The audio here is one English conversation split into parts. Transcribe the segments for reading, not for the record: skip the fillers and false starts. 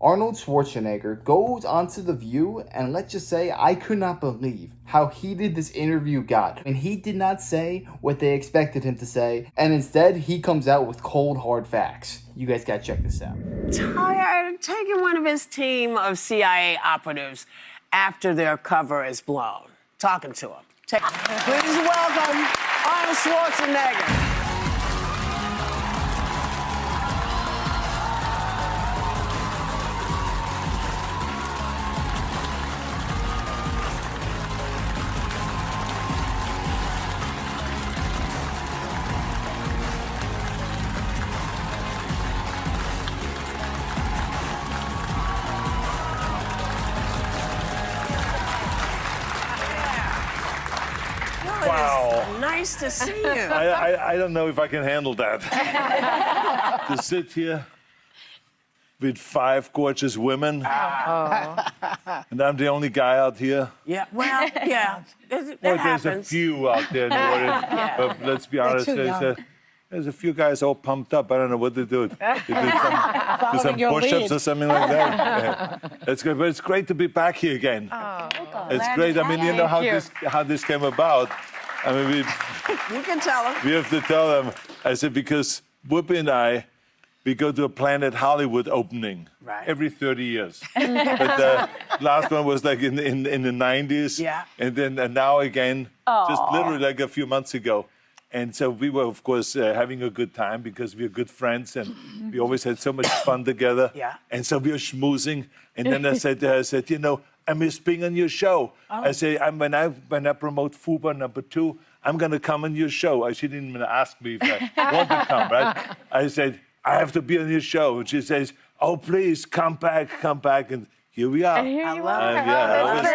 Arnold Schwarzenegger goes onto The View, and let's just say I could not believe how heated this interview got. And he did not say what they expected him to say, and instead he comes out with cold, hard facts. You guys gotta check this out. Tired taking one of his team of CIA operatives after their cover is blown. Talking to him. Please welcome Arnold Schwarzenegger. Wow. Nice to see you. I don't know if I can handle that. To sit here with 5 gorgeous women, and I'm the only guy out here. Yeah, well, yeah, that There's happens. a few out there in the audience, but let's be honest, there's a few guys all pumped up. I don't know what they do. They do some push-ups or something like that. Yeah. That's good, but it's great to be back here again. It's great. I mean, you know how this came about. I mean, You can tell them. we have to tell them. I said, because Whoopi and I, we go to a Planet Hollywood opening every 30 years. But the last one was like in the 90s. Yeah. And now again, just literally like a few months ago. And so we were, of course, having a good time because we are good friends and we always had so much fun together. Yeah. And so we were schmoozing. And then I said, you know, I miss being on your show. I say, when I promote FUBA #2, I'm going to come on your show. She didn't even ask me if I want to come, right? I said, I have to be on your show. And she says, oh, please, come back. And here we are. And here you are. Yeah, Love it.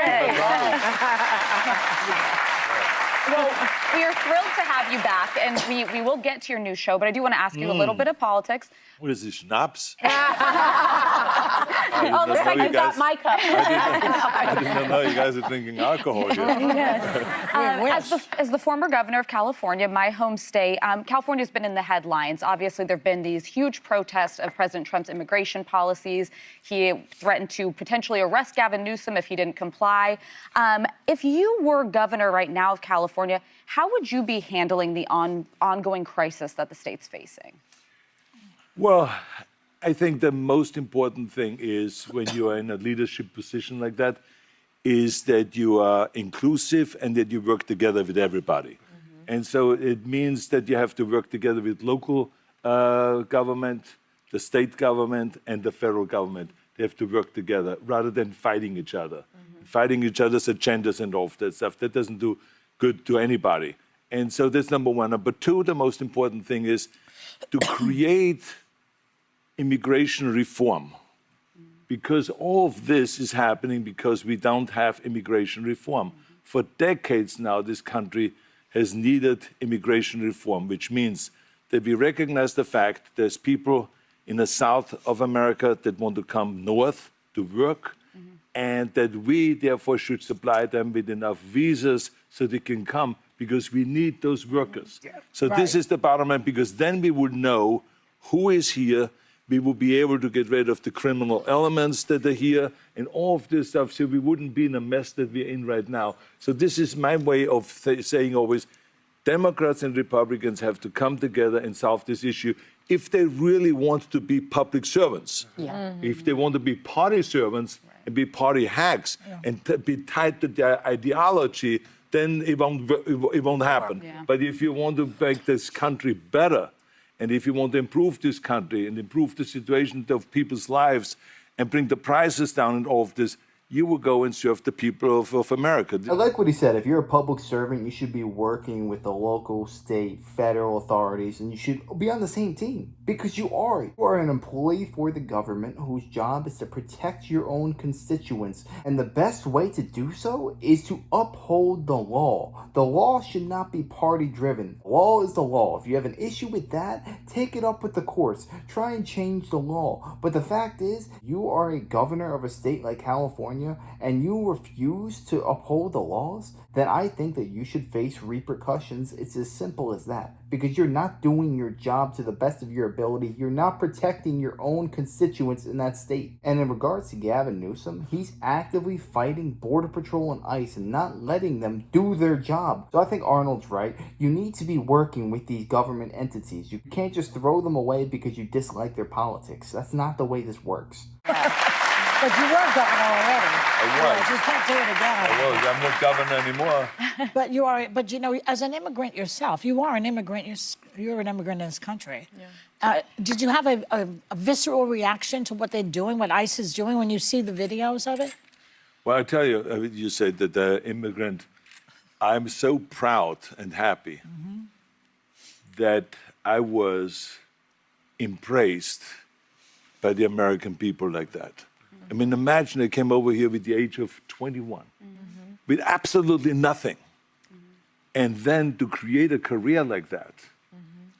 Well, we are thrilled to have you back, and we will get to your new show, but I do want to ask you a little bit of politics. What is this, schnapps? Oh, looks like you got my cup. I didn't know you guys are drinking alcohol here. As the former governor of California, my home state, California's been in the headlines. Obviously, there have been these huge protests of President Trump's immigration policies. He threatened to potentially arrest Gavin Newsom if he didn't comply. If you were governor right now of California, how would you be handling the ongoing crisis that the state's facing? Well, I think the most important thing is when you are in a leadership position like that, is that you are inclusive and that you work together with everybody. And so it means that you have to work together with local government, the state government, and the federal government. They have to work together rather than fighting each other. Fighting each other's agendas and all of that stuff. That doesn't do good to anybody. And so that's number one. Number two, the most important thing is to create immigration reform, because all of this is happening because we don't have immigration reform. For decades now, this country has needed immigration reform, which means that we recognize the fact there's people in the south of America that want to come north to work, and that we therefore should supply them with enough visas so they can come, because we need those workers. So this is the bottom line, because then we would know who is here. We will be able to get rid of the criminal elements that are here and all of this stuff, so we wouldn't be in a mess that we're in right now. So this is my way of saying always, Democrats and Republicans have to come together and solve this issue if they really want to be public servants. If they want to be party servants and be party hacks and be tied to their ideology, then it won't happen. But if you want to make this country better, and if you want to improve this country and improve the situation of people's lives and bring the prices down and all of this, you will go and serve the people of America. I like what he said. If you're a public servant, you should be working with the local, state, federal authorities, and you should be on the same team, because you are. You are an employee for the government whose job is to protect your own constituents. And the best way to do so is to uphold the law. The law should not be party-driven. Law is the law. If you have an issue with that, take it up with the courts. Try and change the law. But the fact is, you are a governor of a state like California, California and you refuse to uphold the laws, then I think that you should face repercussions. It's as simple as that. Because you're not doing your job to the best of your ability. You're not protecting your own constituents in that state. And in regards to Gavin Newsom, he's actively fighting Border Patrol and ICE and not letting them do their job. So I think Arnold's right. You need to be working with these government entities. You can't just throw them away because you dislike their politics. That's not the way this works. But you were governor already. I was. You just can't do it again. I'm not governor anymore. But you are. But you know, as an immigrant yourself, you are an immigrant. You're an immigrant in this country. Yeah. Did you have a visceral reaction to what they're doing, what ICE is doing, when you see the videos of it? Well, I tell you, you said that the immigrant. I'm so proud and happy that I was embraced by the American people like that. I mean, imagine I came over here with the age of 21, with absolutely nothing. And then to create a career like that.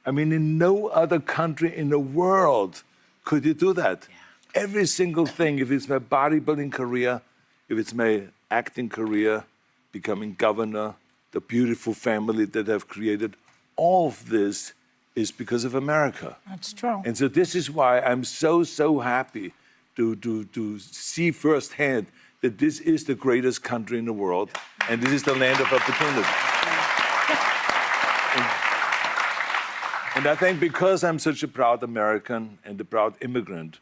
I mean, in no other country in the world could you do that. Yeah. Every single thing, if it's my bodybuilding career, if it's my acting career, becoming governor, the beautiful family that I've created, all of this is because of America. That's true. And so this is why I'm so happy to see firsthand that this is the greatest country in the world, and this is the land of opportunity. And I think because I'm such a proud American and a proud immigrant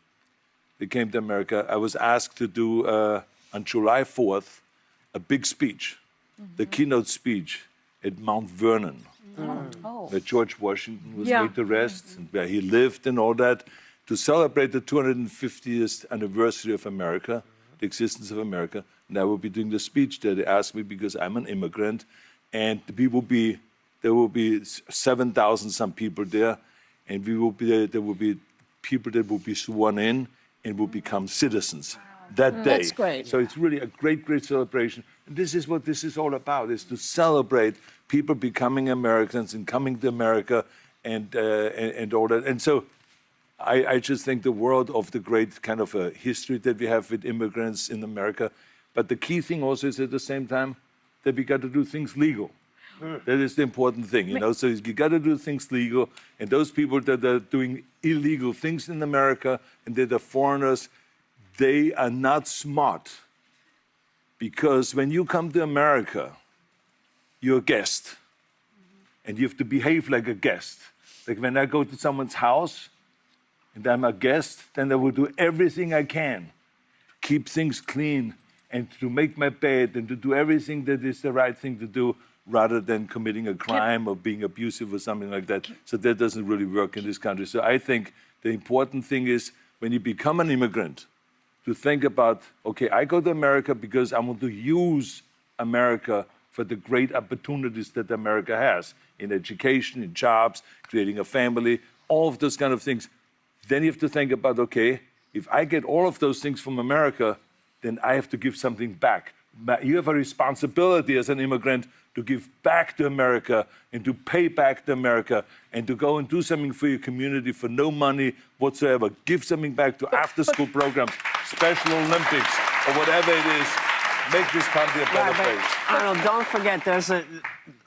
that came to America, I was asked to do, on July 4th, a big speech, the keynote speech at Mount Vernon, where George Washington was laid to rest, and where he lived and all that, to celebrate the 250th anniversary of America, the existence of America. And I will be doing the speech there. They asked me because I'm an immigrant, and there will be 7,000 some people there, and there will be people that will be sworn in and will become citizens that day. That's great. So it's really a great celebration. And this is what this is all about, is to celebrate people becoming Americans and coming to America and all that. And so I just think the world of the great kind of a history that we have with immigrants in America. But the key thing also is at the same time that we got to do things legal. That is the important thing, you know. So you got to do things legal. And those people that are doing illegal things in America and that are foreigners, they are not smart. Because when you come to America, you're a guest. And you have to behave like a guest. Like when I go to someone's house, and I'm a guest, then I will do everything I can to keep things clean and to make my bed and to do everything that is the right thing to do rather than committing a crime or being abusive or something like that. So that doesn't really work in this country. So I think the important thing is when you become an immigrant, to think about, okay, I go to America because I want to use America for the great opportunities that America has in education, in jobs, creating a family, all of those kind of things. Then you have to think about, okay, if I get all of those things from America, then I have to give something back. You have a responsibility as an immigrant to give back to America and to pay back to America and to go and do something for your community for no money whatsoever. Give something back to after-school programs, Special Olympics, or whatever it is. Make this country a better place. Arnold, don't forget, there's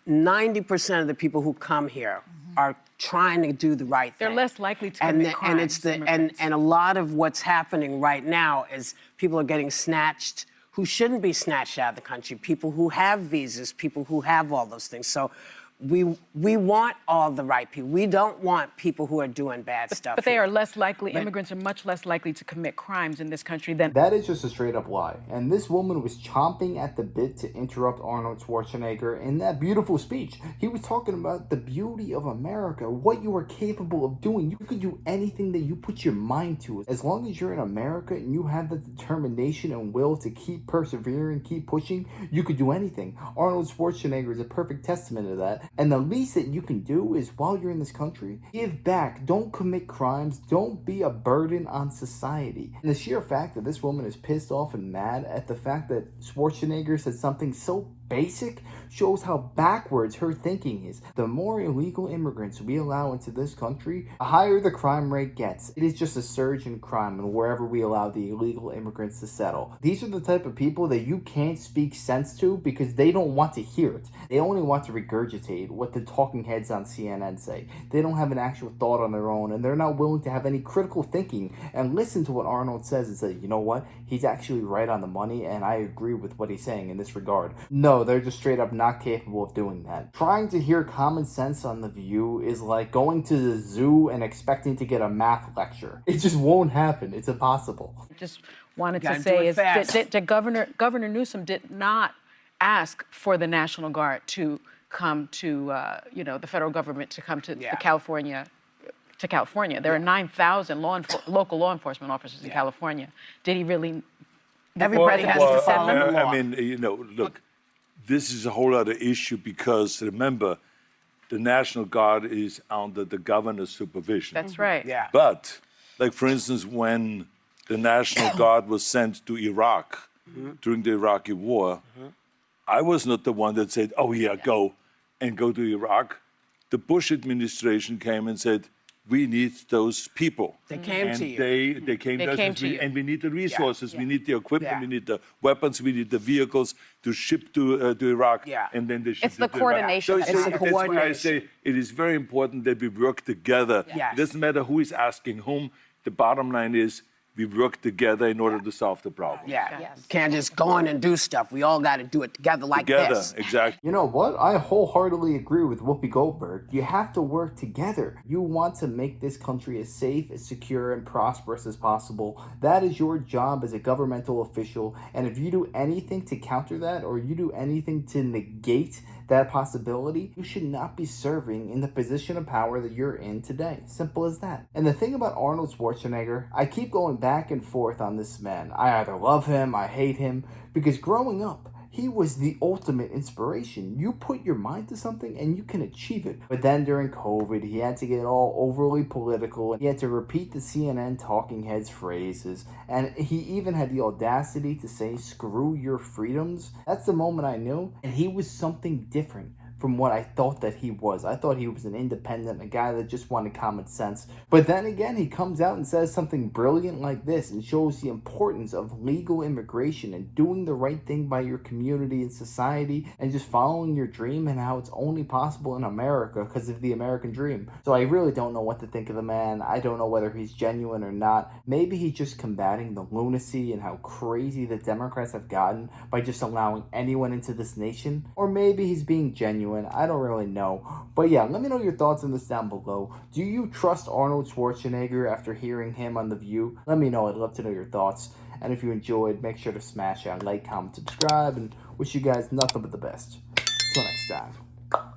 90% of the people who come here are trying to do the right thing. They're less likely to commit crimes. And a lot of what's happening right now is people are getting snatched who shouldn't be snatched out of the country, people who have visas, people who have all those things. So we want all the right people. We don't want people who are doing bad stuff. But they are less likely, immigrants are much less likely to commit crimes in this country than... That is just a straight up lie. And this woman was chomping at the bit to interrupt Arnold Schwarzenegger in that beautiful speech. He was talking about the beauty of America, what you are capable of doing. You could do anything that you put your mind to. As long as you're in America and you have the determination and will to keep persevering, keep pushing, you could do anything. Arnold Schwarzenegger is a perfect testament to that. And the least that you can do is, while you're in this country, give back. Don't commit crimes. Don't be a burden on society. And the sheer fact that this woman is pissed off and mad at the fact that Schwarzenegger said something so basic shows how backwards her thinking is. The more illegal immigrants we allow into this country, the higher the crime rate gets. It is just a surge in crime and wherever we allow the illegal immigrants to settle. These are the type of people that you can't speak sense to because they don't want to hear it. They only want to regurgitate what the talking heads on CNN say. They don't have an actual thought on their own, and they're not willing to have any critical thinking and listen to what Arnold says and say, you know what, he's actually right on the money and I agree with what he's saying in this regard. No, they're just straight up not capable of doing that. Trying to hear common sense on The View is like going to the zoo and expecting to get a math lecture. It just won't happen. It's impossible. Just wanted to Gotta do say it is fast. that Governor Newsom did not ask for the National Guard to come to, the federal government to come to California. There are 9,000 local law enforcement officers in California. Did he really? Everybody has to follow the law. I mean, look, this is a whole other issue because remember, the National Guard is under the governor's supervision. That's right. Yeah. But, like for instance, when the National Guard was sent to Iraq during the Iraqi War, I was not the one that said, "Oh yeah, go to Iraq." The Bush administration came and said, "We need those people." They came and to you. They came to us, and we need the resources, we need the equipment, Yeah. we need the weapons, we need the vehicles to ship to Iraq, Yeah. and then they ship It's the to Iraq. coordination that So It's the that's why I coordination. say it is very important that we work together. Yes. It doesn't matter who is asking whom. The bottom line is we work together in order to solve the problem. Yeah. Can't just go in and do stuff. We all got to do it together like Together, this. exactly. You know what? I wholeheartedly agree with Whoopi Goldberg. You have to work together. You want to make this country as safe, as secure, and prosperous as possible. That is your job as a governmental official. And if you do anything to counter that, or you do anything to negate that possibility, you should not be serving in the position of power that you're in today. Simple as that. And the thing about Arnold Schwarzenegger, I keep going back and forth on this man. I either love him, I hate him, because growing up, he was the ultimate inspiration. You put your mind to something and you can achieve it. But then during COVID, he had to get all overly political. He had to repeat the CNN talking heads phrases. And he even had the audacity to say, "Screw your freedoms." That's the moment I knew. And he was something different from what I thought that he was. I thought he was an independent, a guy that just wanted common sense. But then again, he comes out and says something brilliant like this and shows the importance of legal immigration and doing the right thing by your community and society and just following your dream, and how it's only possible in America because of the American dream. So I really don't know what to think of the man. I don't know whether he's genuine or not. Maybe he's just combating the lunacy and how crazy the Democrats have gotten by just allowing anyone into this nation. Or maybe he's being genuine. I don't really know. But yeah, let me know your thoughts on this down below. Do you trust Arnold Schwarzenegger after hearing him on The View? Let me know. I'd love to know your thoughts. And if you enjoyed, make sure to smash that like, comment, subscribe, and wish you guys nothing but the best. Till next time.